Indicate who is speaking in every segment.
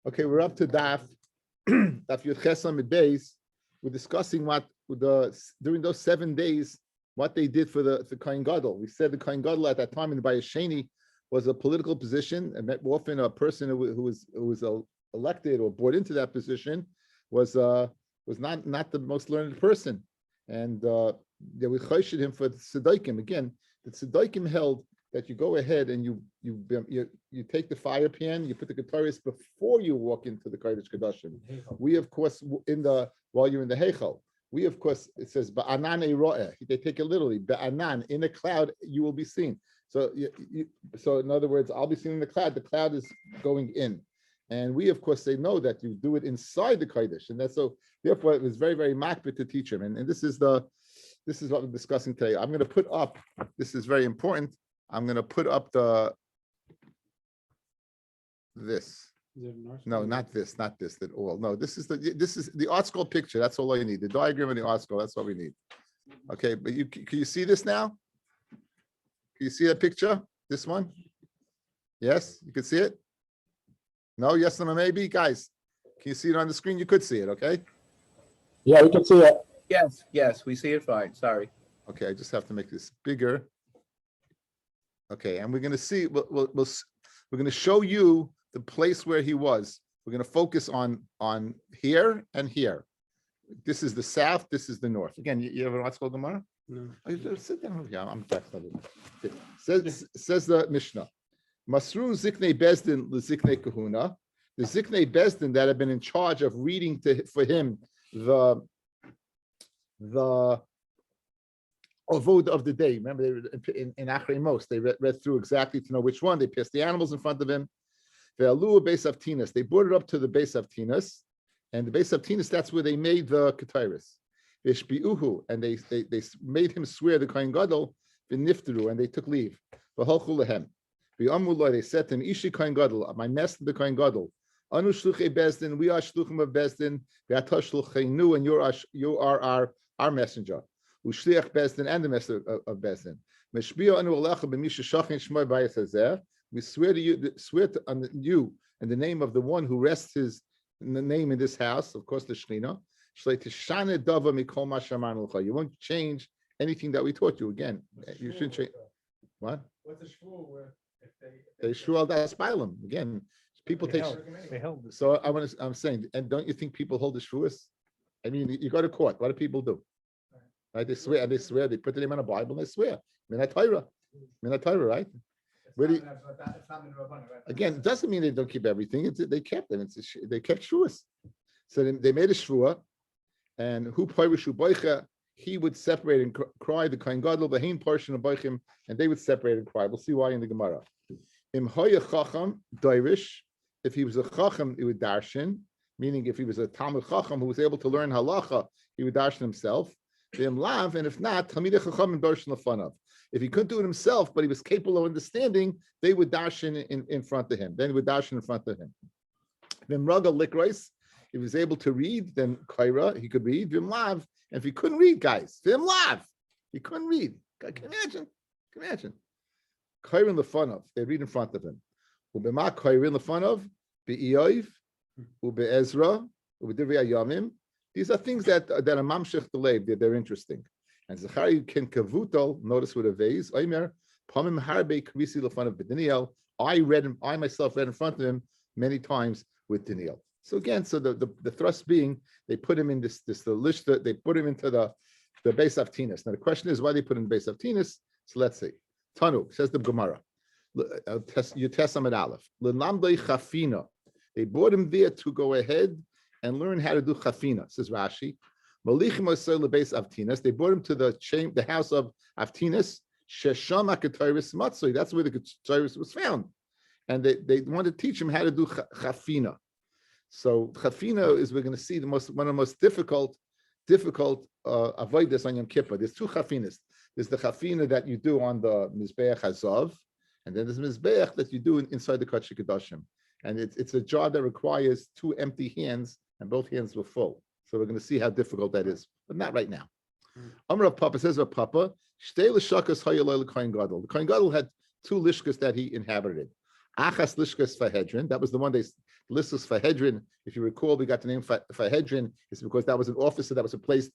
Speaker 1: Okay, we're up to Daf Yud Chesam Mid Beis. We're discussing during those 7 days what they did for the Kohen Gadol. We said the Kohen Gadol at that time in the Bayesheni was a political position, and often a person who was elected or brought into that position was not the most learned person, and they would choshed him for the tzedaikim. Again, the tzedaikim held that you go ahead and you take the fire pan, you put the guitarist before you walk into the Kodesh Kodashim. We of course while you're in the Heichal, we of course, it says ba'anan ero'eh. They take it literally. Ba'anan, in a cloud you will be seen. So so in other words, I'll be seen in the cloud. The cloud is going in, and we of course say no, that you do it inside the Kodesh, and that's so. Therefore, it was very very makbid to teach him, and this is what we're discussing today. I'm going to put up. This is very important. I'm going to put up this. No, not this at all. No, this is the art school picture. That's all I need. The diagram of the art school. That's what we need. Okay, but can you see this now? Can you see that picture? This one? Yes, you can see it? No, yes, no, maybe? Guys, can you see it on the screen? You could see it, okay?
Speaker 2: Yeah, we can see it.
Speaker 3: Yes, we see it fine. Sorry.
Speaker 1: Okay, I just have to make this bigger. Okay, and we're going to see, we're going to show you the place where he was. We're going to focus on here and here. This is the south, this is the north. Again, you ever watch Gemara? No. Sit down. Yeah, I'm texting. Says the Mishnah. Masru Ziknei Bezdin Ziknei Kahuna. The Ziknei Bezdin that have been in charge of reading for him the Avod of the day. Remember, in Achrei Mos, they read through exactly to know which one. They pierced the animals in front of him. The Alu base of Tinas. They brought it up to the base of Tinas, and the base of Tinas, that's where they made the Ketairis. Vishbiuhu, and they made him swear the Kohen Gadol, v'niftaru, and they took leave. V'holchu lehem. V'amullah, they said to him, Ishi Kohen Gadol, my master the Kohen Gadol. Anu shluchei bezdin, we are shluchim of bezdin. V'ata shlucheinu, and you are our messenger. Ushliach bezdin, and the messenger of bezdin. Meshbiu anu alecha b'misha shachin shmoi bayis hazeh. We swear to you, on you in the name of the one who rests his name in this house, of course, the Shekhinah. You won't change anything that we taught you. Again, you shouldn't change. What?
Speaker 4: What's a shvuah where if
Speaker 1: they shvuah das spilem again? People take.
Speaker 4: They held.
Speaker 1: So I'm saying, and don't you think people hold the shvuahs? I mean, you go to court. What do people do? Right? They swear. They put the name on a Bible. And they swear. Minat Torah, right? Again, it doesn't mean they don't keep everything. They kept them. They kept shvuahs. So they made a shvuah. And who poirishu boicha, he would separate and cry the Kohen Gadol, the hain portion of boichim, and they would separate and cry. We'll see why in the Gemara. Im hoya chacham doirish, if he was a chacham, he would darshan, meaning if he was a talmid chacham who was able to learn halacha, he would darshan himself. Im lav, and if not, talmidei chacham darshan lefanav. If he couldn't do it himself, but he was capable of understanding, they would darshan in front of him. Then he would darshan in front of him. Im raga likrois. If he was able to read, then Kaira, he could read. Vim Lav. And if he couldn't read, guys, Vim Lav, he couldn't read. Can you imagine? Kaira in the fun of, they read in front of him. Ubema Kaira in the fun of, Be'ioiv, Ube Ezra, Ube Divrei Yamim. These are things that are mamshech delayed, they're interesting. And Zachari Ken Kavuto, notice with a vase, Oimer, Pamim Harbe Krisi the fun of Daniel. I myself read in front of him many times with Daniel. So again, so the thrust being, they put him in the lishta, they put him into the base of Tinas. Now the question is why they put him in the base of Tinas. So let's see. Tanu, says the Gemara. You test him at Aleph. L'namdei chafina. They brought him there to go ahead and learn how to do chafina, says Rashi. Malichim osel the base of Tinas. They brought him to the house of Avtinas. Shesham hakatayris matzoi. That's where the katayris was found. And they wanted to teach him how to do chafina. So chafina is, we're going to see one of the most difficult avodas on Yom Kippur. There's two chafinas. There's the chafina that you do on the mizbeach hazav, and then there's mizbeach that you do inside the Kodesh Kodashim. And it's a job that requires two empty hands, and both hands were full. So we're going to see how difficult that is, but not right now. Amar of Papa says of Papa, shtei l'shakas hayalei l'kohen gadol. The Kohen Gadol had two lishkas that he inhabited. Achas Lishkas Fahedrin, that was the one they Lishkas Fahedrin. If you recall, we got the name Fahedrin is because that was an officer that was replaced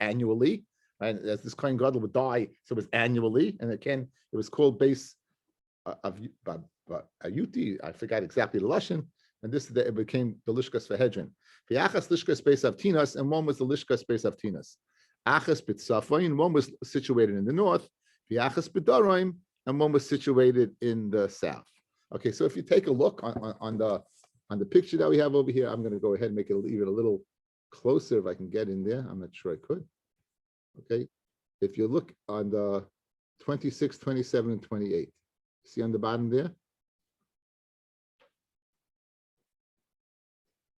Speaker 1: annually, and as this Kohen Gadol would die, so it was annually, and again it was called base of Ayuti. I forgot exactly the lashon, and it became the Lishkas Fahedrin. The Achas Lishkas Beis Avtinas, and one was the Lishkas Beis Avtinas. Achas B'Tzafoin, one was situated in the north. The Achas B'Daroim, and one was situated in the south. Okay, so if you take a look on the picture that we have over here, I'm going to go ahead and make it even a little closer if I can get in there. I'm not sure I could. Okay, if you look on the 26, 27, and 28, see on the bottom there?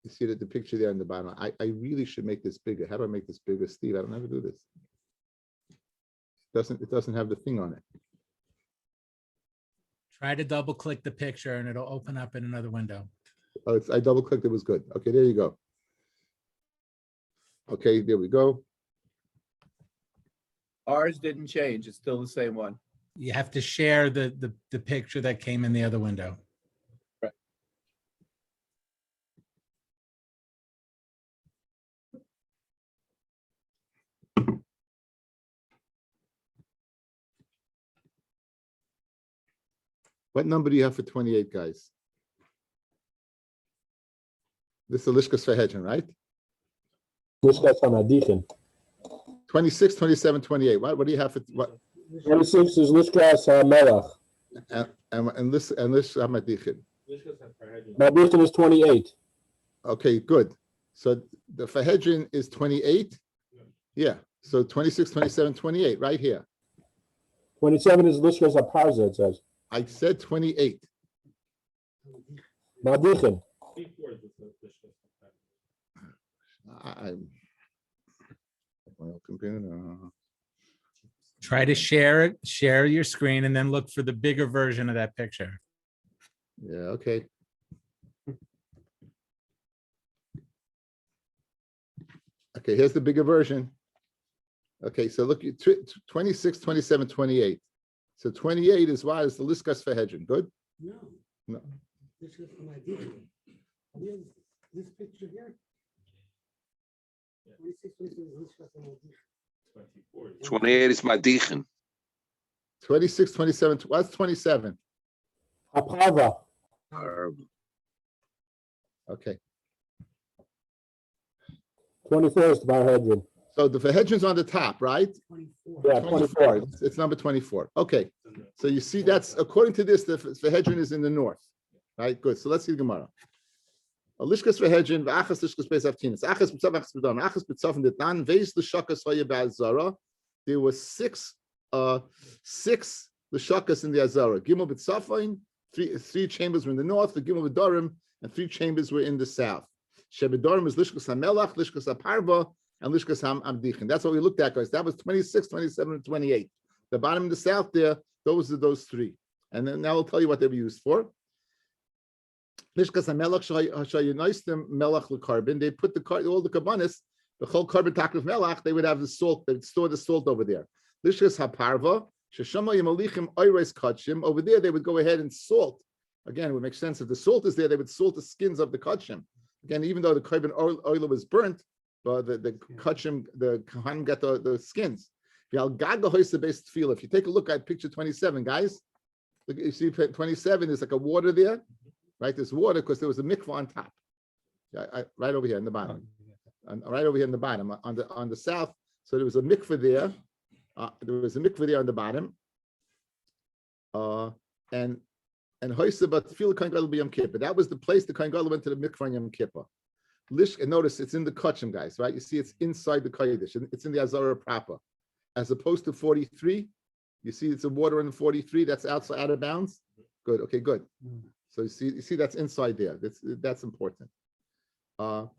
Speaker 1: You see that the picture there on the bottom. I really should make this bigger. How do I make this bigger, Steve? I don't ever do this. It doesn't have the thing on it.
Speaker 5: Try to double click the picture and it'll open up in another window.
Speaker 1: Oh, I double clicked. It was good. Okay, there you go. Okay, there we go.
Speaker 3: Ours didn't change. It's still the same one.
Speaker 5: You have to share the picture that came in the other window.
Speaker 3: Right.
Speaker 1: What number do you have for 28, guys? This is the Lishkas Fahedrin, right?
Speaker 2: Lishkas Hamadichin.
Speaker 1: 26, 27, 28. What do you have for what?
Speaker 2: 26 is Lishkas HaMelech.
Speaker 1: And this Hamadichin.
Speaker 2: Madichin is 28.
Speaker 1: Okay, good. So the Fahedrin is 28. Yeah. So 26, 27, 28, right here.
Speaker 2: 27 is Lishkas HaParza, it says.
Speaker 1: I said 28.
Speaker 2: Madichin.
Speaker 1: My computer.
Speaker 5: Try to share your screen and then look for the bigger version of that picture.
Speaker 1: Yeah, okay. Okay, here's the bigger version. Okay, so look, 26, 27, 28. So 28 is what? Is the Lishkas Fahedrin. Good? No.
Speaker 6: This is from Adichin. This picture here. 26, 27 is Lishkas Hamadichin.
Speaker 7: 28 is Madichin.
Speaker 1: 26, 27, what's 27?
Speaker 2: HaParva.
Speaker 1: Okay.
Speaker 2: 24 is the Barhedrin.
Speaker 1: So the Fahedrin's on the top, right?
Speaker 6: 24.
Speaker 2: Yeah, 24.
Speaker 1: It's number 24. Okay. So you see that's, according to this, the Fahedrin is in the north. Right? Good. So let's see the Gemara. Lishkas Fahedrin, v'achas Lishkas Beis Avtinas. Achas b'tzav, achas b'dam. Achas b'tzav and detan. Veis l'shakas haya b'azara. There were six l'shakas in the Azara. Gimel b'tzafain, three chambers were in the north. The Gimel b'darim, and 3 chambers were in the south. Shebedarim is Lishkas HaMelech, Lishkas HaParva, and Lishkas HaMadichin. That's what we looked at, guys. That was 26, 27, and 28. The bottom and the south there, those are those 3. And then now I'll tell you what they were used for. Lishkas HaMelech shayonaistem melech l'karbon. They put all the karbanis, the whole carbon taklav melech. They would have the salt. They would store the salt over there. Lishkas HaParva sheshama yimalichim oires kachim. Over there, they would go ahead and salt. Again, it would make sense if the salt is there. They would salt the skins of the kachim. Again, even though the carbon oil was burnt, but the kachim, the kohanim got the skins. If you take a look at picture 27, guys, look, you see 27 is like a water there, right? There's water because there was a mikvah on top, right over here in the bottom, right over here in the bottom on the south. So there was a mikvah there. There was a mikvah there on the bottom, and hoisa but feel Kohen Gadol Yom Kippur. That was the place the Kohen Gadol went to the mikvah on Yom Kippur. And notice it's in the kachim, guys, right? You see it's inside the kodesh. It's in the Azara proper. As opposed to 43, you see it's a water in the 43, that's outside out of bounds. Good, okay, good. So you see that's inside there. That's important. Shisha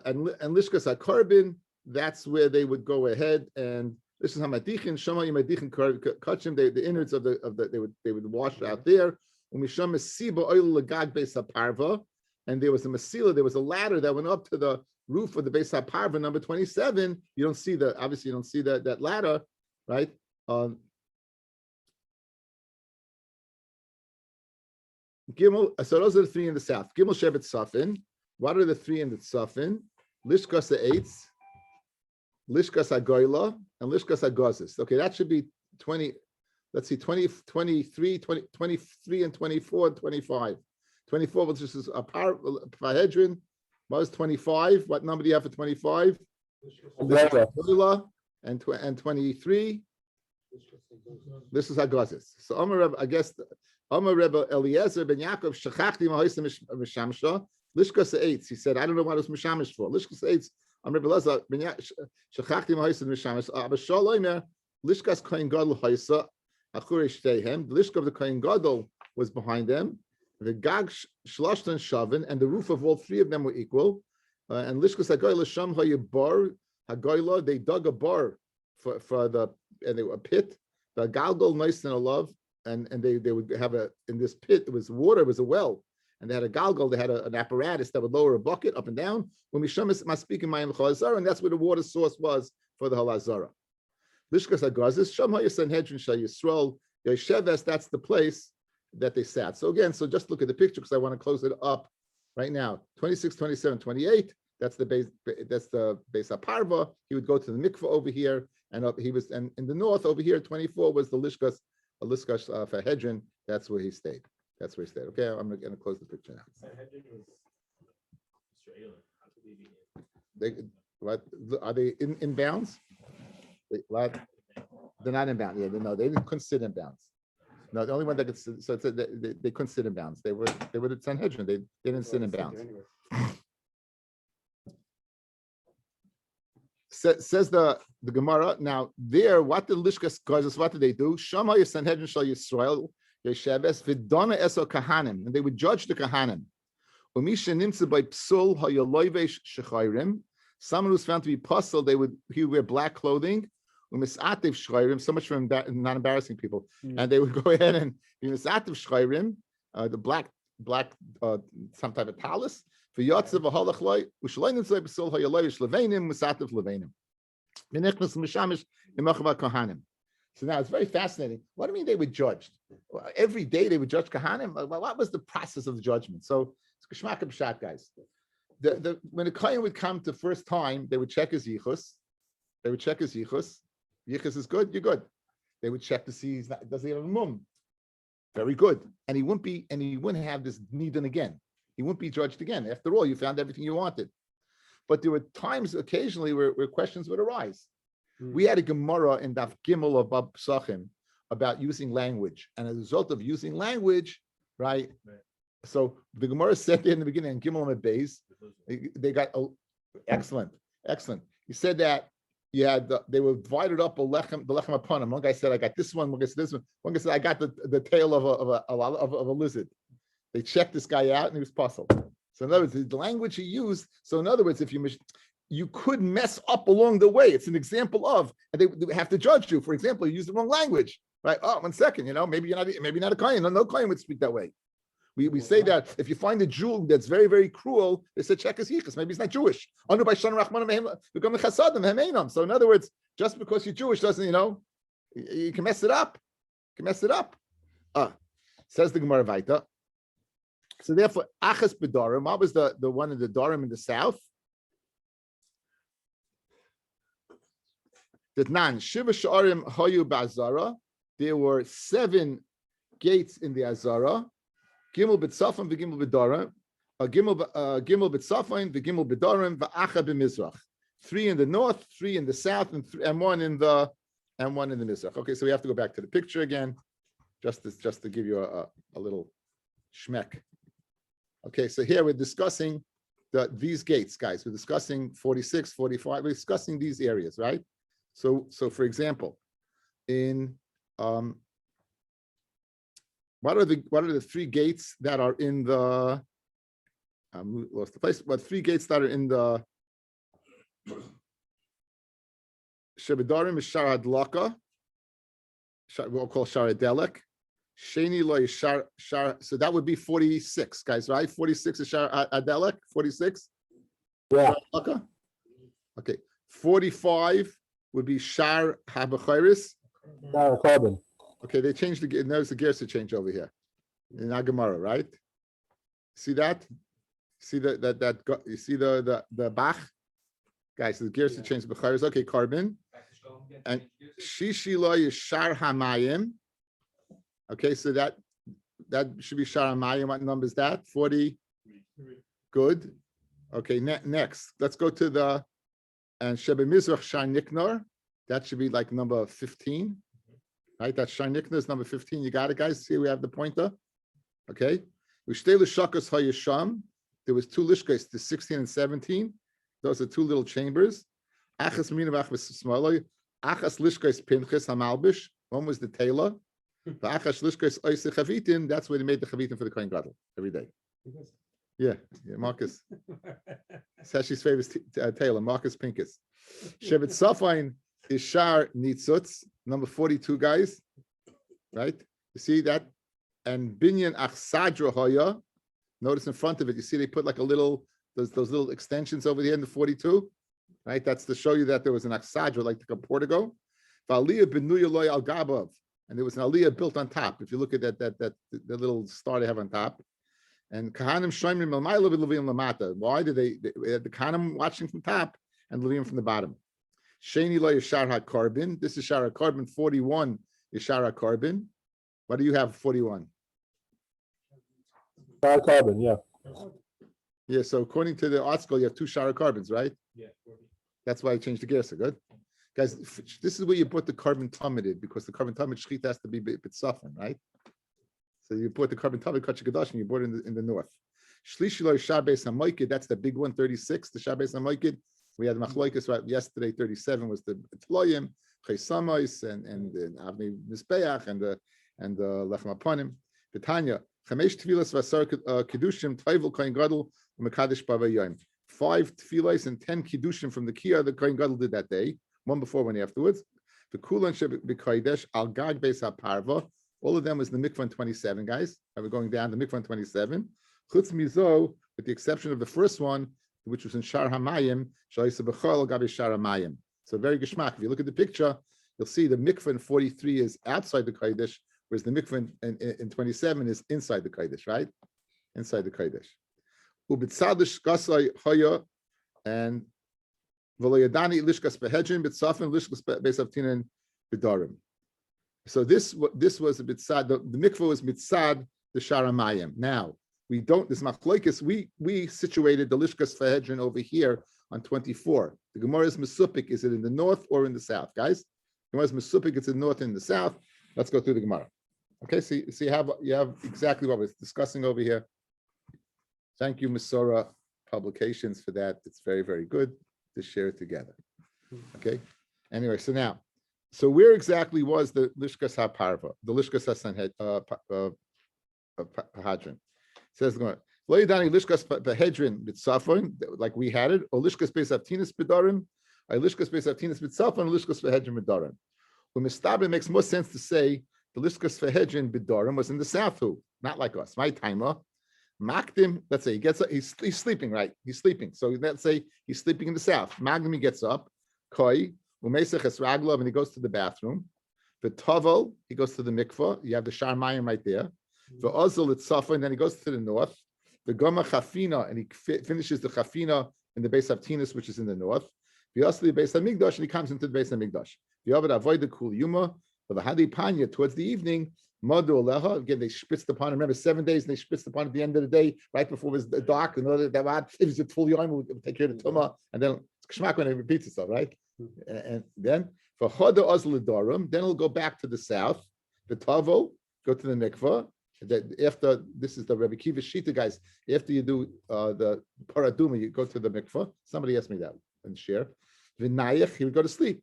Speaker 1: and Lishkas HaKarbin, that's where they would go ahead and this is Hamadichin, Shama Yamadichin Kachim, the innards of the they would wash out there. Umisham Siba Oil Lagag Beis HaParva, and there was a Masila, there was a ladder that went up to the roof of the Beis HaParva, number 27. You don't see obviously you don't see that ladder, right? Gimel. So those are the three in the south. Gimel Shevet Safin. What are the three in the Safin? Lishkas Eitz, Lishkas Agoyla, and Lishkas Agozis. Okay, that should be 20. Let's see, 20, 23, 20, 23, and 24, and 25. 24, which is a Parhedrin, was 25. What number do you have for 25? Agoyla, and 23. This is Agozis. So I guess Amar Rebbe Eliezer ben Yaakov Shachachti Mahosim Mishamsha Lishkas Eitz. He said, I don't know what it was Mishamish for. Lishkas Eitz. Amar Rebbe Eliezer ben Shachachti Mahosim Mishamish. Abashal Omer Lishkas Kohen Gadol Haisa Achure Shteihem. The Lishka of the Kohen Gadol was behind them. The Gag Shlashtan Shavin, and the roof of all three of them were equal. And Lishkas Hagoyla Sham Hayabar Hagoyla. They dug a bar for the, and they were a pit. The Galgal nice and a love. And they would have in this pit, it was water, it was a well, and they had a galgal, they had an apparatus that would lower a bucket up and down when Mishamis must speak in Mayim Chalazara, and that's where the water source was for the Halazara. Lishkas Agazis, Shamha Sanhedrin Shal Yisrael, Yesheves, that's the place that they sat. So again, so just look at the picture because I want to close it up right now. 26, 27, 28, that's the base Aparva. He would go to the mikvah over here, and and in the north over here, 24 was the Lishkas. A Lishkas for Hedron, that's where he stayed. That's where he stayed. Okay, I'm going to close the picture now. They what are they in bounds? They're not in bounds. Yeah, no, they couldn't sit in bounds. No, the only one that could sit, so they couldn't sit in bounds. They were the Sanhedrin. They didn't sit in bounds. Says the Gemara. Now there, what the Lishkas causes? What did they do? Shama Sanhedrin Shal Yisrael Yesheves Vidana Eso Kahanim, and they would judge the Kahanim. Umisha Nimtze by Psul Hayaloivesh Shechayrim. Someone who's found to be puzzled, he would wear black clothing. Umisativ Shchayrim. So much for not embarrassing people, and they would go ahead and Umisativ Shchayrim, the black some type of talus. For Yatzav Ahalachloi, Ushleinim Zay B'Sil Hayaloish Levenim, Musativ Levenim. Minechnas Mishamish Imachava Kohanim. So now it's very fascinating. What do you mean they were judged? Well, every day they would judge Kohanim. Well, what was the process of the judgment? So it's Kishmak B'Shat, guys. When a Kohen would come the first time, they would check his yichus. Yichus is good, you're good. They would check to see does he have a mum. Very good. And he wouldn't have this nidun again. He wouldn't be judged again. After all, you found everything you wanted. But there were times, occasionally, where questions would arise. We had a Gemara in Daf Gimel of Bab Psachim about using language. And as a result of using language, right? So the Gemara said there in the beginning, in Gimel and Beis, they got excellent. He said that they were divided up the lechem upon him. One guy said, I got this one. One guy said this one. One guy said, I got the tail of a lizard. They checked this guy out and he was puzzled. So in other words, the language he used. So in other words, if you could mess up along the way. It's an example of, and they have to judge you. For example, you use the wrong language, right? Oh, 1 second, maybe you're not a Kohen. No Kohen would speak that way. We say that if you find a Jew that's very, very cruel, they say check his yichus. Maybe he's not Jewish. So in other words, just because you're Jewish doesn't, you can mess it up. Says the Gemara Vaita. So therefore, Achas B'Darim, what was the one in the Darim in the south? That Shiva Sha'arim Hayu Ba'Azara. There were 7 gates in the Azara. Gimel B'Tzafon v'Gimel B'Darim. Gimel B'Tzafon v'Gimel B'Darim v'Acha B'Mizrach. 3 in the north, 3 in the south, and 1 in the Mizrach. Okay, so we have to go back to the picture again, just to give you a little schmeck. Okay, so here we're discussing these gates, guys. We're discussing 46, 45. We're discussing these areas, right? So for example, in what are the 3 gates that are in the? Lost the place. What 3 gates that are in the? Shebedarim is Sharad Laka. We'll call Sharadelek. Sheni loy shar, so that would be 46, guys, right? 46 is Shar Adelek, 46?
Speaker 2: Yeah.
Speaker 1: Okay. 45 would be Shar Habachiris.
Speaker 2: Carbon.
Speaker 1: Okay, they changed notice the gears to change over here. in Agamara, right? See that? See you see the Bach? Guys, the gears to change B'charis. Okay, carbon. And Shishilo is Shar Hamayim. Okay, so that should be Shar Hamayim. What number is that? 40. Good. Okay, next. Let's go to the and Shebe Mizrach Shar Niknor. That should be like number 15. Right? That Shar Niknor is number 15. You got it, guys? See, we have the pointer. Okay. There was two lishkos, the 16 and 17. Those are two little chambers. Achas lishkos pinchas hamalbish. One was the tailor. The achas lishkos oise chavitin. That's where they made the chavitin for the kohen gadol every day. Yeah, Marcus. Sashi's favorite tailor, Marcus Pincus. Shevet Safain is Shar Nitzutz, number 42, guys. Right? You see that? And Binyan Achsadra Hoya. Notice in front of it, you see they put like a little, those little extensions over here in the 42. Right? That's to show you that there was an Achsadra, like the Portigo. Valiyah Benuya Loy Al Gabav. And there was an aliyah built on top. If you look at the little star they have on top. And Kahanim Shoimrim Elmayla Levim Lamata. Why did they had the Kahanim watching from top and Levim from the bottom? Sheni Lo Yeshar HaKarbin. This is Shar HaKarbin. 41 is Shar HaKarbin. What do you have? 41.
Speaker 2: Shar carbon, yeah.
Speaker 1: Yeah. So according to the art school, you have two Shar HaKarbins, right?
Speaker 4: Yeah. 40.
Speaker 1: That's why I changed the gear. So good, guys. This is where you put the carbon tumid because the carbon tumid shchita has to be a bit softened, right? So you put the carbon tumid kachik and you bought it in the north. Shlishilo Shabbos Hamoikid, that's the big one, 36. The Shabbos Hamoikid. We had Machloikis right yesterday. 37 was the Tloyim, Chaysamais, and Avni Mizbeach, and the Lechem Aponim. The Tanya Chamesh Tfilas Vasar Kiddushim Tayvul Kohen Gadol Mekadesh Bavayim. 5 tefillos and 10 kiddushim from the Kiyah the Kohen Gadol did that day. One before, one afterwards. The Kulan Shebikodesh Al Gag Beis HaParva. All of them was in the mikvah 27, guys. We're going down the mikvah 27. Chutz mizo, with the exception of the first one, which was in Shar Hamayim, Shaisa Bechol Gabi Shar Hamayim. So very geschmack. If you look at the picture, you'll see the mikvah in 43 is outside the Kodesh, whereas the mikvah in 27 is inside the Kodesh, right? Inside the Kodesh. Ubitzadish Gasai Hoya and Voloyadani Lishkas Behedrin, Bitzafin Lishkas Besavtinan Bidarim. So this was a mitzad. The mikvah was mitzad the Sharamayim. Now we don't. This machloikis. We situated the lishkas fahedrin over here on 24. The Gemara's mesupik. Is it in the north or in the south, guys? Gemara's mesupik. It's in the north and in the south. Let's go through the Gemara. Okay. See you have exactly what we're discussing over here. Thank you, Masora Publications, for that. It's very, very good to share it together. Okay. Anyway, so now. So where exactly was the Lishkas HaParva, the Lishkas HaPahadrin? Says the Loyadani Lishkas Behedrin B'Tzafon, like we had it, or Lishkas Beis Avtinis B'Darim, or Lishkas Beis Avtinis B'Tzafon, Lishkas Behedrin B'Darim. When Mistabra makes more sense to say the Lishkas Behedrin B'Darim was in the south, who not like us. My timer, Makdim. Let's say he gets up, he's sleeping, right? He's sleeping. So let's say he's sleeping in the south. Magdim, he gets up, Koi. And he goes to the bathroom. The Tovel, he goes to the mikvah. You have the Shar Mayim right there. The Ozil, it's Safa, and then he goes to the north. The Goma Chafina, and he finishes the Chafina in the Beis Avtinis, which is in the north. The Osli Beis Hamikdash, and he comes into the Beis Hamikdash. The Avad avoid the Kul Yuma, the Hadi Panya, towards the evening. Madu Aleha, again, they spritzed upon him. Remember, 7 days, and they spritzed upon at the end of the day, right before it was dark. And it was a full yom, we'll take care of the Tumah, and then it's Kshmak when it repeats itself, right? And then for Choda Ozlidorum, then it'll go back to the south. The Tavo, go to the mikvah. After this is the Rabbi Kiva Shita, guys. After you do the Paraduma, you go to the mikvah. Somebody asked me that and share. Vinayach, he would go to sleep.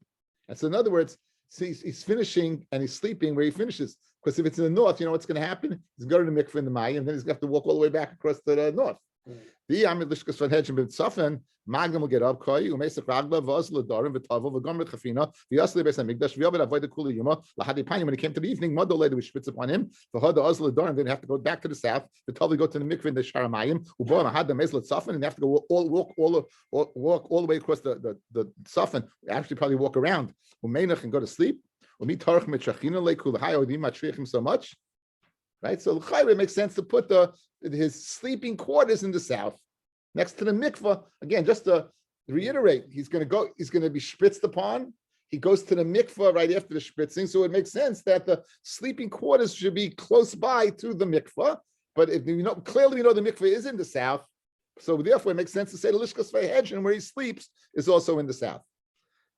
Speaker 1: And so, in other words, he's finishing and he's sleeping where he finishes. Because if it's in the north, you know what's going to happen? He's going to the mikvah in the Maya, and then he's going to have to walk all the way back across to the north. The Amid Lishkas von Hedgen bin Safen, Magnum will get up, Koi, Umesach Ragla, Vosla Dorim, Vitavo, Vagomrit Chafina, Vyasli Besa Migdash, Vyabed avoid the Kula Yuma, Lahadi Pani, when he came to the evening, Modo later we spits upon him, Vahoda Osla Dorim, then have to go back to the south, Vitavo go to the mikvah in the Sharamayim, Ubo Mahad the Meslet Safen, and they have to go walk all the way across the Safen, actually probably walk around, Umenach and go to sleep, Umi Tarch Mitrachina, Lekula Hayo, Dima Trichim so much. right? So it makes sense to put his sleeping quarters in the south, next to the mikvah. Again, just to reiterate, he's going to be spritzed upon. He goes to the mikvah right after the spritzing, so it makes sense that the sleeping quarters should be close by to the mikvah. But if clearly we know the mikvah is in the south, so therefore it makes sense to say the lishkas v'hedron where he sleeps is also in the south.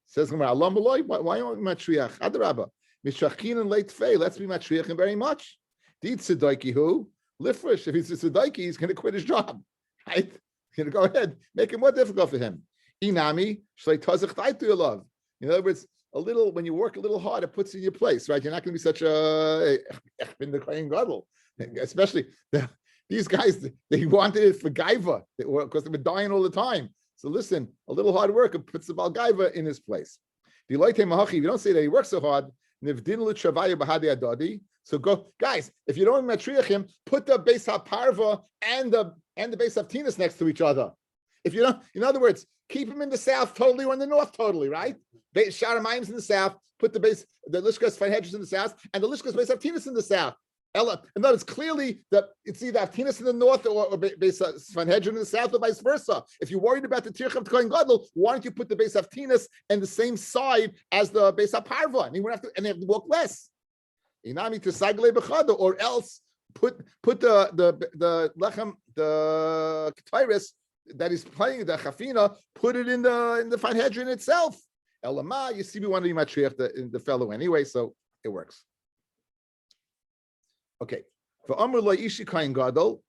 Speaker 1: Says Gemara, Alam B'loi, why aren't we matriach? Adarabba, mishachin and leit fei. Let's be matriachim very much. Did tzedaki who lifresh? If he's a tzedaki, he's going to quit his job, right? He's going to go ahead, make it more difficult for him. Inami shlei tazich taitu yalav. In other words, when you work a little hard, it puts you in your place, right? You're not going to be such a in the Kohen Gadol, especially these guys. They wanted it for gaiva because they were dying all the time. So listen, a little hard work puts the Baal Gaiva in his place. If you don't say that he works so hard, so go, guys. If you don't matriach him, put the Beis HaParva and the Beis HaTinas next to each other. If you don't, in other words, keep him in the south totally or in the north totally, right? Sharamayim's in the south. Put the Lishkas Sanhedrin in the south, and the Lishkas Beis HaTinas in the south. In other words, clearly that it's either Avtinas in the north or Beis Sanhedrin in the south, or vice versa. If you're worried about the Tirch of Kohen Gadol, why don't you put the Beis Avtinas on the same side as the Beis HaParva, and you won't have to, and they have to walk less. Inami to Sagle Bechada, or else put the lechem, the Ketairis that is playing the Chafina, put it in the Sanhedrin itself. Elama, you see, we want to be matriach the fellow anyway, so it works. Okay, for Amr lo Ishi Kohen Gadol,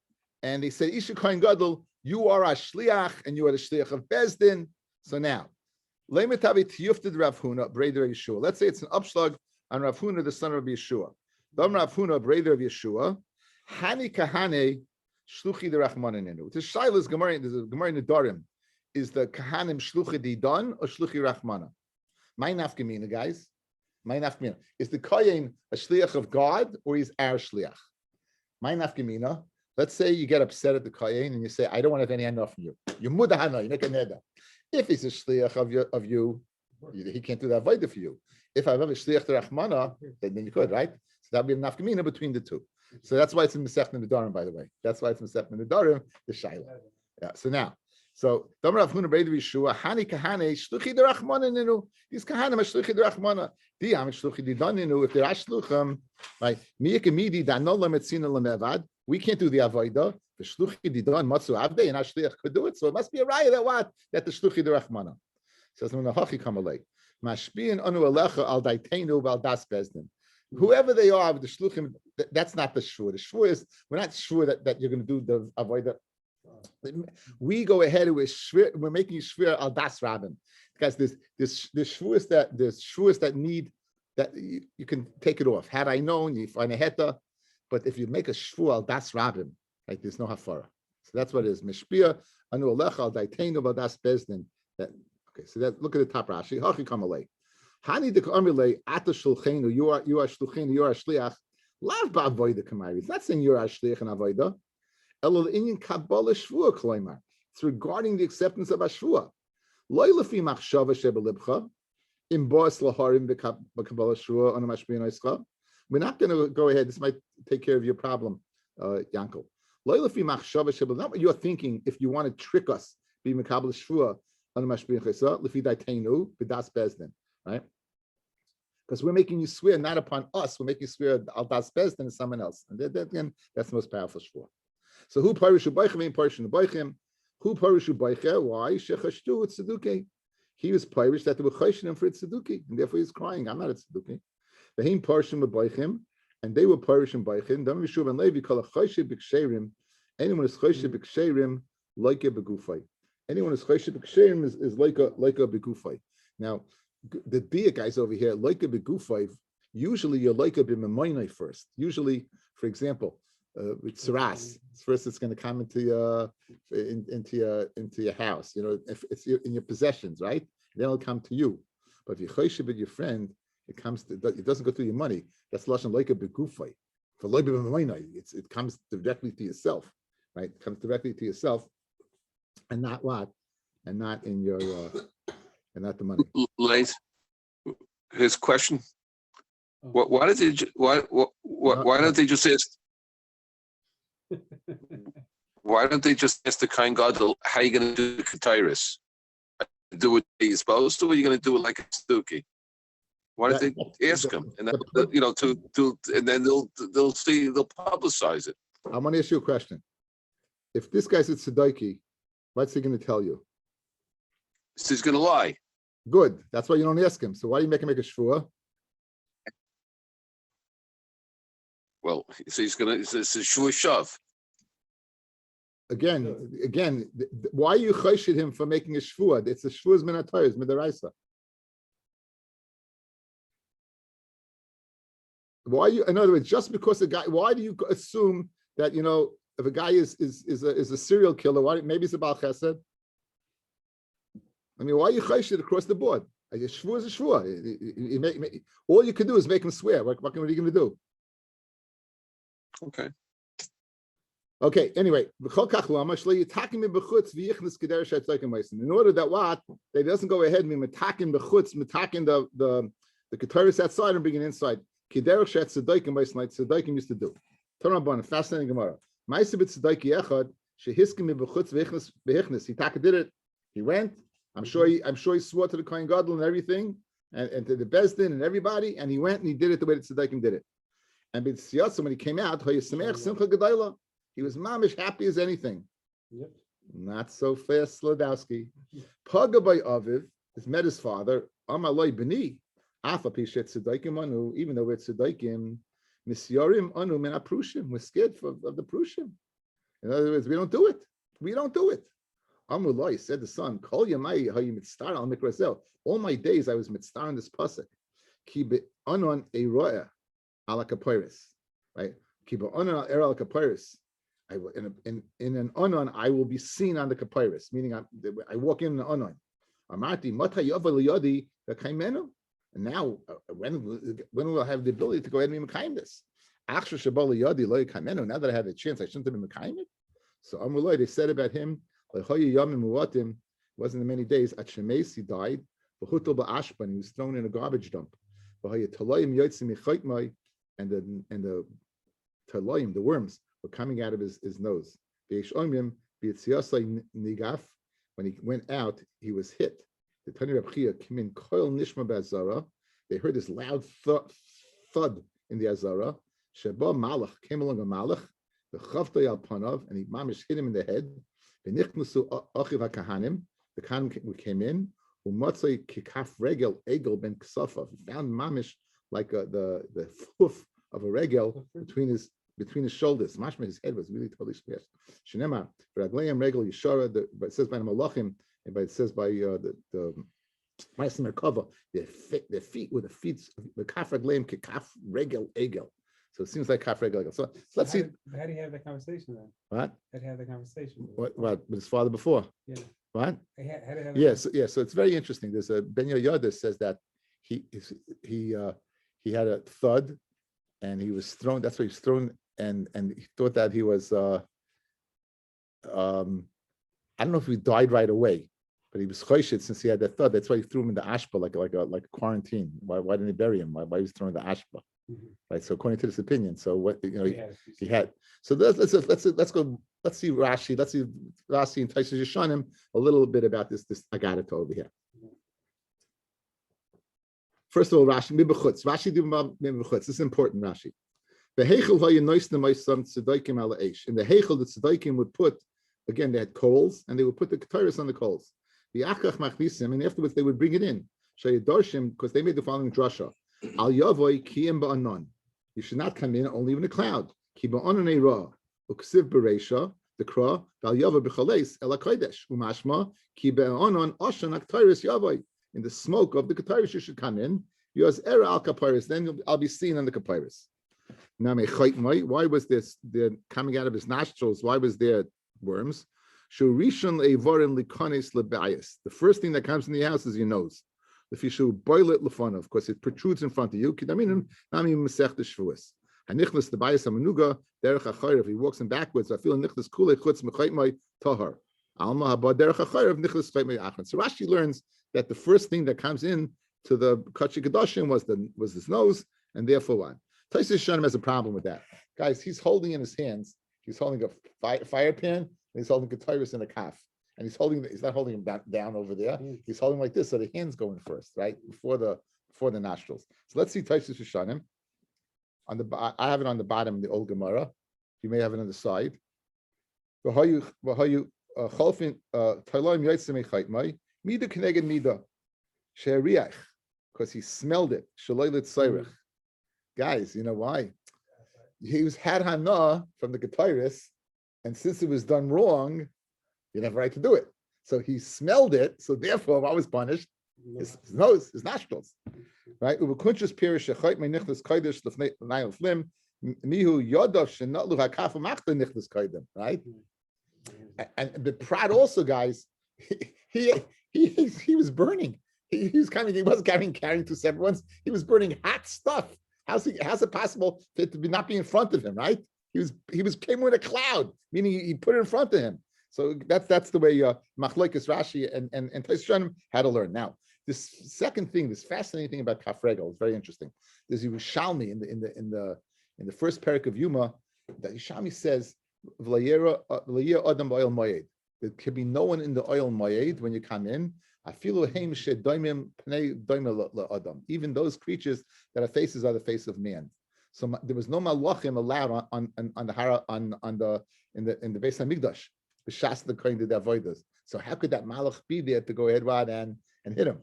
Speaker 1: and they said Ishi Kohen Gadol, you are a shliach and you are the shliach of Bezdin. So now, Lemetavi Tiyufted Rav Huna, Breder Yeshua. Let's say it's an upshlag on Rav Huna, the son of Yeshua. Dam Rav Huna, Breder of Yeshua, Hani Kahane Shluchi the Rachmaninu. The Shailas Gemara, there's a Gemara in the Dorim. Is the Kahanim Shluchi Didon or Shluchi Rachmana? My nafkamina, guys. My nafkamina. Is the Kohen a shliach of God or is our shliach? My nafkamina. Let's say you get upset at the Kohen and you say, I don't want to have any enough from you. You're mudahana, you make a neder. If he's a shliach of you, he can't do that avodah for you. If I have a shliach to Rachmana, then you could, right? So that would be a nafkamina between the two. So that's why it's in Masechta Nedarim, by the way. That's why it's in Masechta Nedarim, the Shaila. Yeah. So now, Dam Rav Huna Breder Yeshua, Hani Kahane Shluchi the Rachmana Ninu. These Kahanim are Shluchi the Rachmana. Diam Shluchi the Daninu. If they're Ashluchim, right? Miyakemidi Danola Metzina Lamevad. We can't do the avodah. The Shluchi the Dan Matzu Avde and Ashliach could do it. So it must be a raya that what that the Shluchi the Rachmana says. When the Hachi Kamalei Mashpian Anu Alecha Al Daitenu Al Das Bezdin. Whoever they are, the Shluchim, that's not the shvur. The shvur is we're not sure that you're going to do the avodah. We go ahead and we're making shvur al das rabbin because there's shvuas that need that you can take it off. Had I known, you find a heta, but if you make a shvur al das rabbin, right, there's no hafara. So that's what it is. Mishpia anu alecha al daiteinu al das bezdin. Okay, so that look at the top Rashi. Hachi kamalei. Hani de kamalei ata shulchenu. You are shluchenu. You are shliach. Lav ba'avoida kamari. It's not saying you are a shliach and avoida. It's regarding the acceptance of Ashvua. We're not going to go ahead. This might take care of your problem, Yankel. Not what you're thinking if you want to trick us, be Makabal Shvua on the right? Because we're making you swear not upon us, we're making you swear al das bezdin and someone else. And again, that's the most powerful shvua. So who parishu boichem ain't parishu boichem? Who parishu boiche? Why shechashtu it's tzeduki? He was parish that they were choshen him for its tzeduki, and therefore he's crying. I'm not a tzeduki. The him parishu boichem, and they were parish and boichem. Dam Yishuv and Levi call a choshe b'ksherim. Anyone who's choshe b'ksherim like a begufay. Anyone who's choshe b'ksherim is like a begufay. Now the dia guys over here like a begufay. Usually you're like a b'mamoinai first. Usually, for example. With saras, first it's going to come into your house. You know, if it's in your possessions, right? Then it'll come to you. But if you choshev with your friend, it doesn't go through your money. That's lashon like a begufay. For loy b'mamoinai, it comes directly to yourself, right? It comes directly to yourself, and not what, and not in your, and not the money.
Speaker 7: Late. His question. Why don't they just ask? Why don't they just ask the Kohen Gadol, how are you going to do the Ketairis? Do it you're supposed to, or are you going to do it like a Stuki? Why don't they ask him? And then, and then they'll see, they'll publicize it.
Speaker 1: I want to ask you a question. If this guy's at Sadiki, what's he going to tell you?
Speaker 7: So he's going to lie.
Speaker 1: Good. That's why you don't ask him. So why do you make him make a shvua?
Speaker 7: Well, so he's going to, it's a shul shav.
Speaker 1: Again, why are you chayshid him for making a shvua? It's a shvua's min hatayr, it's midaraisa. Why you? In other words, just because a guy, why do you assume that if a guy is a serial killer? Why maybe he's a bal chesed? I mean, why are you chayshid across the board? A shvua is a shvua. All you can do is make him swear. What are you going to do?
Speaker 7: Okay.
Speaker 1: Okay, anyway, in order that what they doesn't go ahead and be metakin bechutz, metakin the Ketairis outside and bring it inside. Kiderech shet tzedaikim like tzedaikim used to do. Torah, fascinating Gemara. Ma'aseh b'tzedaiki echad shehiskim bechutz v'hichnes. He did it. He went. I'm sure he swore to the Kohen Gadol and everything, and to the Bezdin and everybody, and he went and he did it the way that tzedaikim did it. And when he came out, he was mamish happy as anything.
Speaker 2: Yep.
Speaker 1: Not so fast, Sladowski. Pagabai Aviv has met his father. Amaloi Beni. Afa Pishet Tzedaikim Anu, even though we're Tzedaikim, Misyorim Anu Men Aprushim. We're scared of the Prushim. In other words, we don't do it. We don't do it. Amuloi said the son, Kol Yamai Hayim Mitztar al Mikrazel. All my days I was mitztar in this pasuk. Ki be anon eroya ala kapiris. Right? Ki be anon ala kapiris. I will, in an anon, I will be seen on the kapyrus, meaning I walk in an anon. Amarti matay yadi v'kaimenu. And now, when will I have the ability to go ahead and be mekayim this? Achsher shabal yadi lo yikaimenu. Now that I have the chance, I shouldn't have been mekayim it. So Amuloi, they said about him, it wasn't many days. At Shemes, he died. V'hutel ba'ashban, he was thrown in a garbage dump. And the talayim, the worms, were coming out of his nose. When he went out, he was hit. The Tani Reb Chia came in koil nishma b'azara. They heard this loud thud in the azara. Sheba malach came along a malach. The chavtay al panav, and he mamish hit him in the head. The nichnusu achiv hakahanim. The kahanim came in. Umatzay kikaf regel egel ben ksafa. Found mamish like the hoof of a regel between his shoulders. Mashma, his head was really totally smashed. Shinema, Raglayim Regel Yishara, but it says by the Malachim, but it says by the Ma'asim Merkava, their feet were the Kaf Raglayim Kaf Regel Egel. So it seems like Kaf Regel Egel. So let's see.
Speaker 4: How do you have that conversation then?
Speaker 1: What?
Speaker 4: How do you have the conversation?
Speaker 1: What with his father before?
Speaker 4: Yeah.
Speaker 1: What?
Speaker 4: How do you have
Speaker 1: Yes, yeah. So it's very interesting. There's a Ben Yoda says that he had a thud, and he was thrown. That's why he was thrown. And he thought that he was I don't know if he died right away, but he was choshit since he had that thought. That's why he threw him in the ashpa like a quarantine. Why didn't he bury him? Why he was thrown in the ashpa?
Speaker 2: Mhm.
Speaker 1: Right. So according to this opinion, so what he had. So let's go. Let's see Rashi. Let's see Rashi and Taisus Yeshanim a little bit about this Agadata over here. First of all, Rashi mibechutz. Rashi do mibechutz. This is important, Rashi. The Heichel in the Heichel, the Tzedaikim would put, again, they had coals, and they would put the Ketairis on the coals. The Achach Machlisim, and afterwards they would bring it in. Shayadarshim, because they made the following drasha. Al Yavoy Kiyim Ba'anon. You should not come in only in a cloud. Ki Ba'anon Eira. Uksiv Bereisha, the Kra, Al Yavoy B'chaleis, Ela Kodesh. Umashma, Ki Ba'anon Oshan Aktairis Yavoy. In the smoke of the Ketairis you should come in. Yoz Era Al Kapairis, then I'll be seen on the Kapairis. Why was this the coming out of his nostrils? Why was there worms? The first thing that comes in the house is your nose. If you should boil it of course it protrudes in front of you. If he walks in backwards, I feel nichnas kule chutz mechayt tahar. Alma haba derech achayrav nichnas chayt achron. So Rashi learns that the first thing that comes in to the kachi kedoshim was his nose, and therefore what? Taisus Yeshanim has a problem with that. Guys, he's holding in his hands He's holding a fire pan, and he's holding Ketairis in a calf. And he's not holding him down over there. He's holding like this, so the hands go in first, right? Before the nostrils. So let's see Taisus Rishonim. I have it on the bottom of the old Gemara. You may have it on the side. Because he smelled it. Guys, you know why? He had hana from the Ketairis, and since it was done wrong, you never right to do it. So he smelled it. So therefore, what was punished? His nose, his nostrils, right? Right? And the Prat also, guys, he was burning. He wasn't carrying two separate ones. He was burning hot stuff. How's it possible for it to not be in front of him, right? He came with a cloud, meaning he put it in front of him. So that's the way Machlokes Rashi and Taisus Rishonim had to learn. Now, this second thing, this fascinating thing about kaf regel is very interesting. There's Yerushalmi in the first parak of Yoma that Yerushalmi says V'layera adam b'oil moed. There can be no one in the oil moed when you come in. Even those creatures that are faces are the face of man. So there was no malachim allowed on the Beis Hamikdash. The Shas the Kohen did the avodas. So how could that malach be there to go ahead and hit him?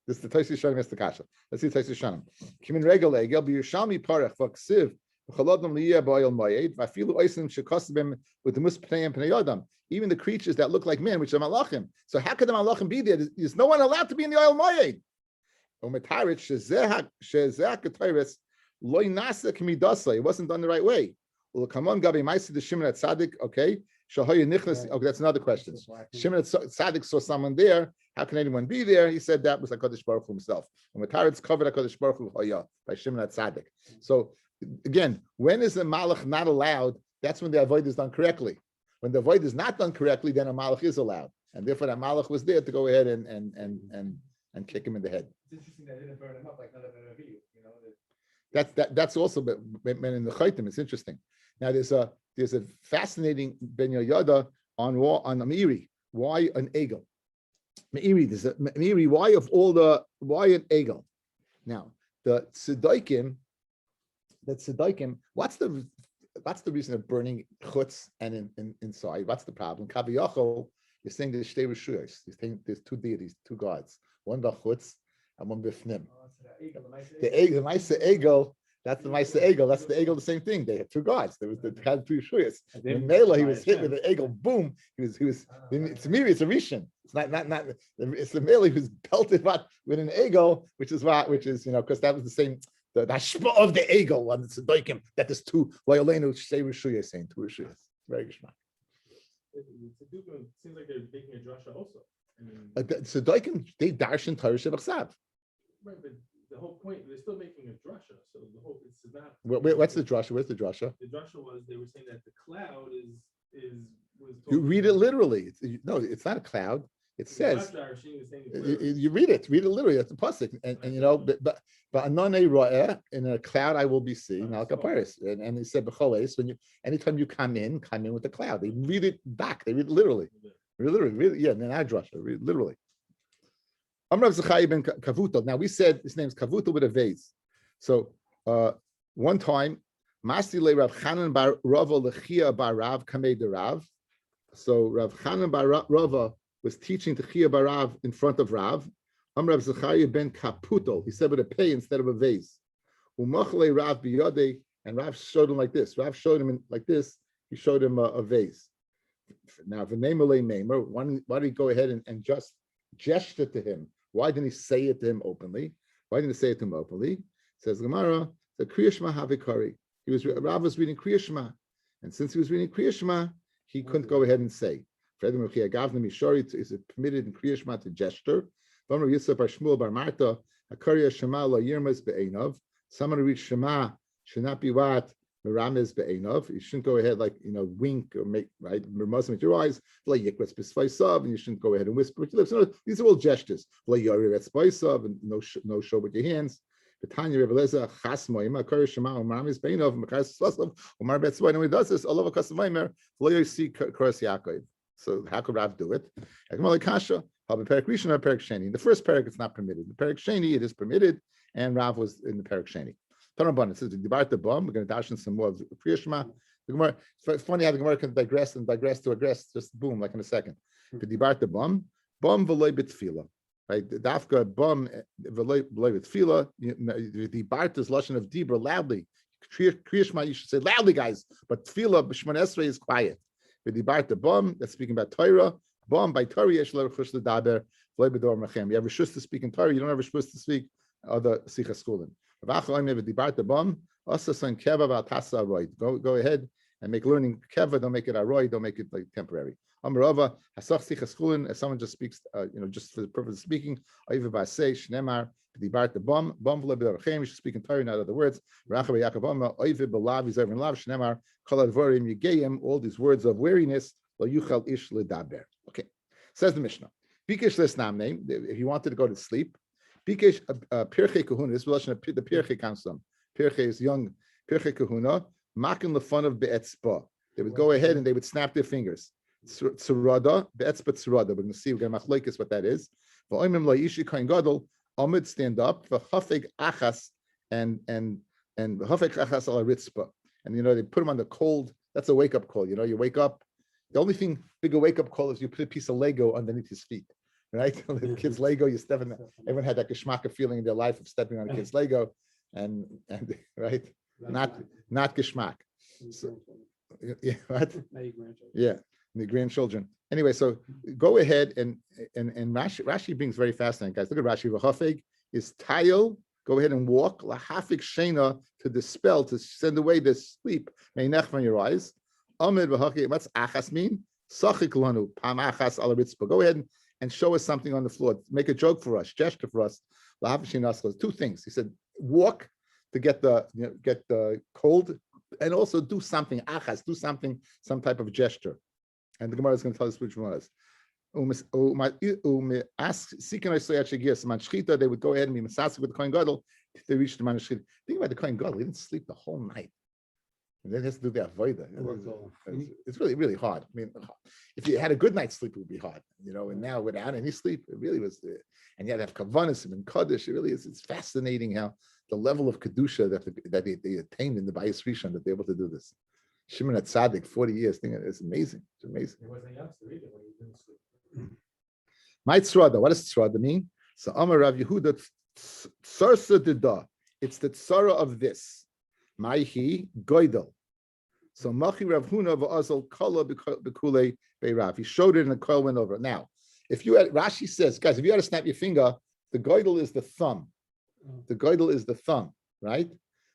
Speaker 1: This is the Taisus Rishonim, Mr. Kasha. Let's see Taisus Rishonim. Kimin regel egel b'Yerushalmi parach v'ksiv v'chalodam liyeh b'oil moed v'afilu oisim shekosbim with the mus pnei and pnei adam. Even the creatures that look like men, which are malachim. So how could the malachim be there? There's no one allowed to be in the oil moed. It wasn't done the right way. Okay. Okay, that's another question. Shimon Tzaddik saw someone there. How can anyone be there? He said that was HaKadosh Baruch Hu himself. And Mataritz covered HaKadosh Baruch Hu by Shimon Tzaddik. So again, when is a malach not allowed? That's when the avoid is done correctly. When the avoid is not done correctly, then a malach is allowed, and therefore that malach was there to go ahead and kick him in the head.
Speaker 4: It's interesting that didn't burn him up like none of the Rabbi,
Speaker 1: That's also been in the Chaitim. It's interesting. Now there's a fascinating Ben Yoyada on a Meiri. Why an egel? Meiri, there's a Meiri. Why an egel? Now the tzedaikim. What's the reason of burning chutz and inside? What's the problem? Kaviyachol, you're saying there's shtei reshuyos. You're saying there's two deities, two gods, one b'chutz and one b'fnim. The Maisa Egel. That's the Maisa Egel. That's the Egel. The same thing. They had two gods. They had two shuyas. In Mela, he was hit with the Egel. Boom. He was. It's Miri. It's a Rishon. It's not. It's the Mela. He was pelted with an Egel, which is because that was the same. The hashma of the Egel on the Tzedaikim. That is two. Loyalenu say Rishuyas saying two Rishuyas. Very good.
Speaker 8: Seems like they're making a drasha also.
Speaker 1: Tzedaikim they darshan Torah Shebachsav.
Speaker 8: Right, but the whole point, they're still making a drasha. So the whole, it's not.
Speaker 1: What's the drasha? Where's the drasha?
Speaker 8: The drasha was they were saying that the cloud was.
Speaker 1: You read it literally. It's not a cloud. It says. You read it literally. That's the pasuk, and but anone ro'eh, in a cloud I will be seen. Al kaparis, and he said b'choles, anytime you come in with the cloud. They read it back. They read it literally. Literally, yeah. And then I drasha read it literally. Amrav Zechai ben Kavuto. Now we said his name's Kavuto with a vase. So one time, Masti le Rav Chanan bar Rava lechia bar Rav kamei de Rav. So Rav Chanan bar Rava was teaching Techia bar Rav in front of Rav. Amrav Zechai ben Kaputo. He said with a pay instead of a vase. Umachle Rav biyode, and Rav showed him like this. Rav showed him like this. He showed him a vase. Now v'neimele meimer. Why did he go ahead and just gesture to him? Why didn't he say it to him openly? Says Gemara, the Kriya Shema Havikari. Rav was reading Kriya Shema, and since he was reading Kriya Shema, he couldn't go ahead and say. Is it permitted in Kriya Shema to gesture? Someone who reads Shema should not be what? Merames be'enov. You shouldn't go ahead wink or make right. With your eyes, and you shouldn't go ahead and whisper with your lips. No, these are all gestures. And no show with your hands. Tanya Rebbe Lezer Chasmoim, Akar Shema, Umaramis Beinov, Machas Sosov, Umar Betzvah. And when he does this, all of a Kasavaimer, Loyo see Kurs Yaakov. So how could Rav do it? Akmal Kasha, Habi Perik Rishon or Perik Sheni. In the first Perik, it's not permitted. The Perik Sheni, it is permitted, and Rav was in the Perik Sheni. Tanabon, it says the Dibart the Bum. We're going to dash in some more of Kriya Shema. The Gemara, it's funny how the Gemara can digress and digress to aggress, just boom, like in a second. The Dibart the Bum v'loy b'tfila. Right, the Dafka bum v'loy b'tfila. The Dibart is lashon of dibra loudly. Kriya Shema, you should say loudly, guys. But tfila b'shman esrei is quiet. The Dibart the Bum, that's speaking about Torah. Bum by Torah yesh l'rechush l'daber v'loy b'dor machem. You have a shus to speak in Torah. You don't have a shus to speak other sicha schooling. Go ahead and make learning keva. Don't make it aroy. Don't make it like temporary. As someone just speaks, just for the purpose of speaking. You should speak in Torah, not other words. All these words of weariness. Okay, says the Mishnah. If you wanted to go to sleep. Bikesh Pirche Kahuna. This is the Pirche comes from. Pirche is young. Pirche Kahuna. Makin lefun of be'etzba. They would go ahead and they would snap their fingers. Tzurada be'etzba tzurada. We're going to see. We're going to machlokes what that is. V'oimim la'ishi kain gadol. Amid stand up. V'hafeg achas and hafeg achas ala ritzba. And they put them on the cold. That's a wake up call. You wake up. The only thing bigger wake up call is you put a piece of Lego underneath his feet. Right, the kid's Lego. You step in. Everyone had that geschmacka feeling in their life of stepping on a kid's Lego, and right, not geschmack. So, yeah, what? Yeah, the grandchildren. Anyway, so go ahead and Rashi brings very fascinating, guys. Look at Rashi. V'hafeg is tile. Go ahead and walk lahafik shena to dispel, to send away this sleep. Meinech from your eyes. Amid v'hafeg. What's achas mean? Sachik lanu pam achas ala ritzpa. Go ahead and show us something on the floor. Make a joke for us, gesture for us. Two things. He said, walk to get the cold, and also do something. Achas, do something, some type of gesture. And the Gemara is going to tell us which one it is. They would go ahead and be masasik with the Kohen Gadol if they reached the man of Shchita. Think about the Kohen Gadol. He didn't sleep the whole night. And then he has to do the avodah. It's really, really hard. I mean, if you had a good night's sleep, it would be hard, and now without any sleep, it really was, and you had to have kavanas and kaddish. It really is. It's fascinating how the level of kedusha that they attained in the Bayis Rishon, that they're able to do this. Shimon at Tzaddik, 40 years, it's amazing. It's amazing.
Speaker 8: He wasn't youngster either when he didn't sleep.
Speaker 1: My tzrada, what does tzrada mean? So Amar Rav Yehuda, tzarsa dida. It's the tzara of this. Maihi goidel. So Machi Rav Huna v'azal kala b'kulei beirav. He showed it and the coil went over. Now, Rashi says, guys, if you had to snap your finger, the goidel is the thumb. The goidel is the thumb, right?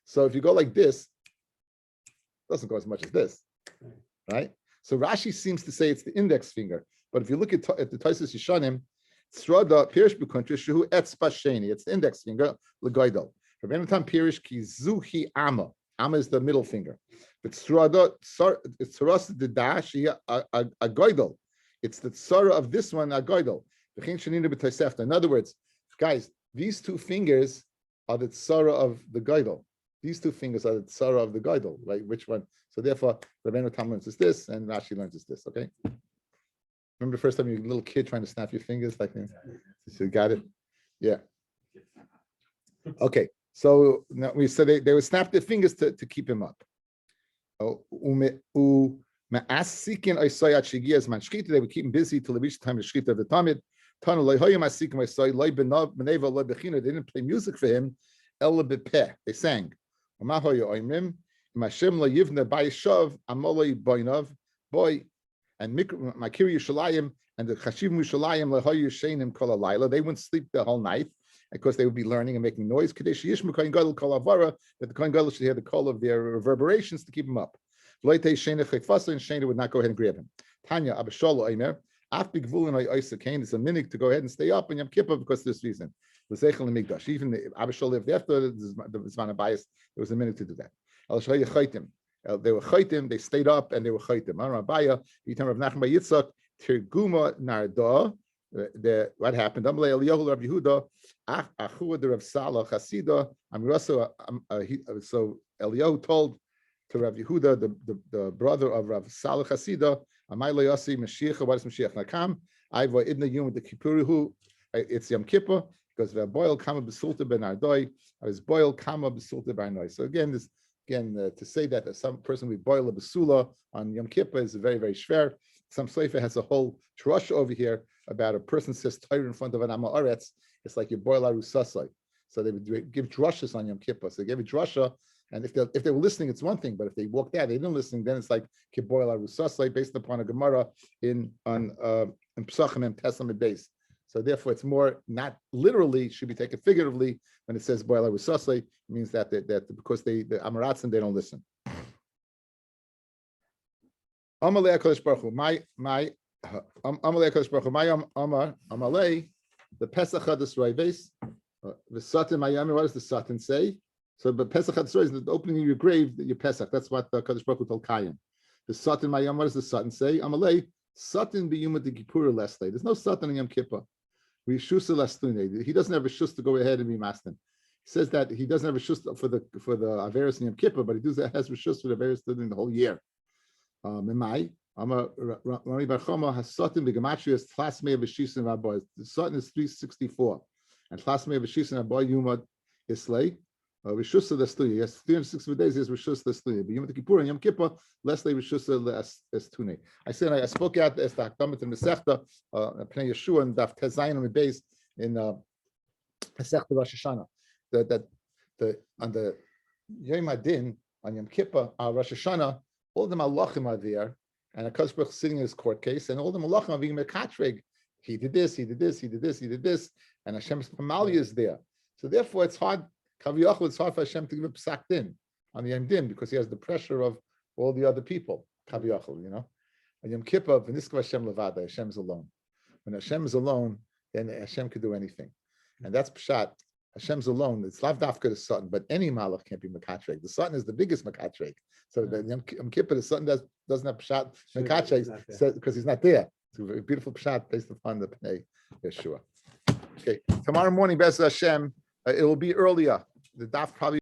Speaker 1: So if you go like this, it doesn't go as much as this, right? So Rashi seems to say it's the index finger. But if you look at the Taisus Yishanim, tzrada pirish b'kuntrish shehu etzba sheni. It's the index finger, the goidel. Rabbeinu pirish ki zuhi ama. Ama is the middle finger. But tzrada, it's tzaras the dash a goidel. It's the tzara of this one a goidel. In other words, guys, these two fingers are the tzara of the goidel. These two fingers are the tzara of the goidel, right? Which one? So therefore, Rabbeinu Tam learns this, and Rashi learns this. Okay. Remember the first time you were a little kid trying to snap your fingers, like you got it? Yeah. Okay. So now we said they would snap their fingers to keep him up. They would keep him busy till they reached the time of Shchita of the Tamid. They didn't play music for him. They sang. Boy, and Makir Yushalayim and the Chashim Yushalayim they wouldn't sleep the whole night. Of course, they would be learning and making noise. That the Kohen Gadol should hear the call of their reverberations to keep him up. And Shana would not go ahead and grab him. Tanya Abishol Omer. It's a minute to go ahead and stay up in Yom Kippur because of this reason. Even the Abishol lived after the Zman Abayis, there was a minute to do that. They were chaytim, they stayed up and they were chaytim. Rabbi Yitzchak, Tirguma Narda, what happened? Amalei Eliyahu Rav Yehuda, Achu the Rav Salah Chasida. So Eliyahu told to Rav Yehuda, the brother of Rav Salah Chasida, Amai lo yasi Mashiach. What is Mashiach? Nakam. I've idna yom the Kippurihu. It's Yom Kippur because the boil kama besulta ben ardoi. I was boil kama besulta ben ardoi. So again, to say that some person we boil a basula on Yom Kippur is very, very schwer. Some Seifa has a whole drush over here about a person says Torah in front of an Amma Aretz. It's like you boil arusasai. So they would give drushes on Yom Kippur. So they gave a drusha, and if they were listening, it's one thing. But if they walked out, they didn't listen, then it's like kiboil arusasai based upon a Gemara in Pesachim and Pesachim base. So therefore, it's more not literally, should be taken figuratively when it says boil arusasai. It means that because the Amaratzim, they don't listen. Amalei HaKadosh Baruch Hu, my Amalei HaKadosh Baruch Hu, my Amalei, the Pesach Chadas Roives, the Satan Mayami. What does the Satan say? So, but Pesach Chadas Roives is the opening of your grave, your Pesach. That's what the Kadosh Baruch Hu told Kayin. The Satan Mayami. What does the Satan say? Amalei Satan biyuma de Kippur Leslie. There's no Satan in Yom Kippur. Rishusa Lastune. He doesn't have a shus to go ahead and be mastin. He says that he doesn't have a shus for the Averis in Yom Kippur, but he has a shus for the Averis during the whole year. Rami Bar Choma has Satan begematria as Tlasmei V'Shisin Rabbi. The Satan is 364, and Tlasmei V'Shisin Rabbi Yuma Islay. Rishusa Lestuya. Yes, 360 days is Rishusa Lestuya. But Yom Kippur and Yom Kippur, Leslie Rishusa Lestune. I spoke out as the Hakdamat and Masechta Pnei Yeshua and Daf Tezayin and Beis in Masechta Rosh Hashanah. On the Yom Adin on Yom Kippur, Rosh Hashanah. All the malachim are there, and a Baruch Hu sitting in his court case, and all the malachim are being mekatreg. He did this, he did this, he did this, he did this, and Hashem's pamalia is there. So therefore, it's hard. Kaviyachol, it's hard for Hashem to give a psak din on the Yom Din because he has the pressure of all the other people. Kaviyachol, On Yom Kippur, v'niskav Hashem levada. Hashem is alone. When Hashem is alone, then Hashem could do anything, and that's pshat. Hashem's alone. It's lav dafka the Satan, but any malach can't be mekatreg. The Satan is the biggest mekatreg. So the Yom Kippur, the Satan doesn't have pshat mekatreg because he's not there. It's a beautiful pshat based upon the Pnei Yeshua. Okay, tomorrow morning, Bez Hashem, it will be earlier. The daf probably.